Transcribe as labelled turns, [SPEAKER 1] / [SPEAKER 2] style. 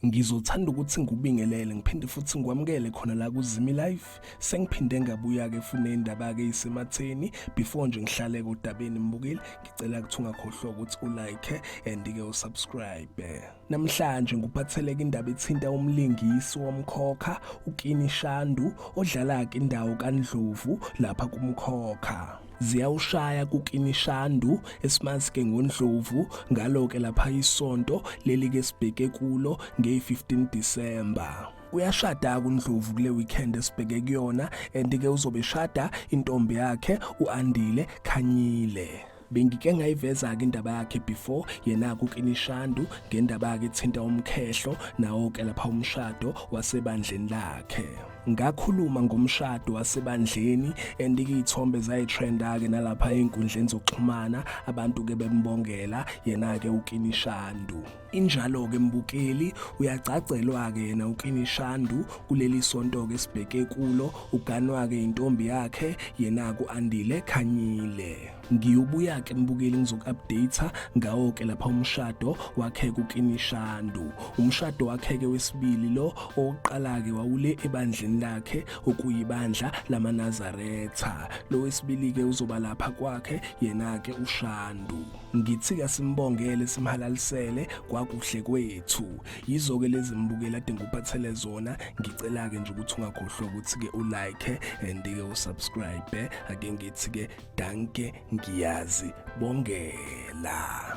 [SPEAKER 1] Ngizothanda ukuthi ngikubingelele ngiphinde futhi ngikwamukele khona la kuZimi Life. Sengiphinde ngabuya ke fune indaba ke isematheni before nje ngihlale kodabeni mbukeli. Ngicela ukuthi ungakhohlwa ukuthi ulike and ke usubscribe. Namhlanje nguphathele ke indaba ethinta umlingisi womkhokha uKini Shandu odlala ke indawo kaNdlovu lapha kumkhokha. Ziyawushaya kuKini Shandu esimazi ke ngoNdlovu ngalo ke lapha isonto leli ke sibheke kulo nge-15 December. Uyashada kuNdlovu kule weekend esibheke kuyona and ke uzobe shada intombi yakhe uAndile Khanyile. Bengike ngayiveza ke indaba yakhe before yena kuKini Shandu ngendaba yakhe ethinta umkhehlo nawo ke lapha umshado wasebandleni lakhe. Ngakhuluma ngomshado wasebandleni and izithombe zayitrenda ke nalapha einkundleni zokuxhumana abantu ke bembongela yena ke uKini Shandu. Injalo ke mbukeli uyacacelwa ke yena uKini Shandu kuleli sonto ke sibheke kulo uganwa ke intombi yakhe yena kuAndile Khanyile. Ngiyubuya ke mbukeli ngizokuupdate ngawo ke lapha umshado wakhe kuKini Shandu. Umshado wakhe ke wesibili lo oqala ke wawule ebandleni lakhe okuyibandla lamaNazaretha. Lo wesibili ke uzoba lapha kwakhe yena ke uShandu. Ngithi ke simbongele simhalalisele kwakuhle kwethu. Yizo ke lezi mbukeli ade nguphathele zona. Ngicela ke nje ukuthi ungakhohlwa ukuthi ke ulike and ke usubscribe. Ake ngithi ke danke ngiyazi bongela.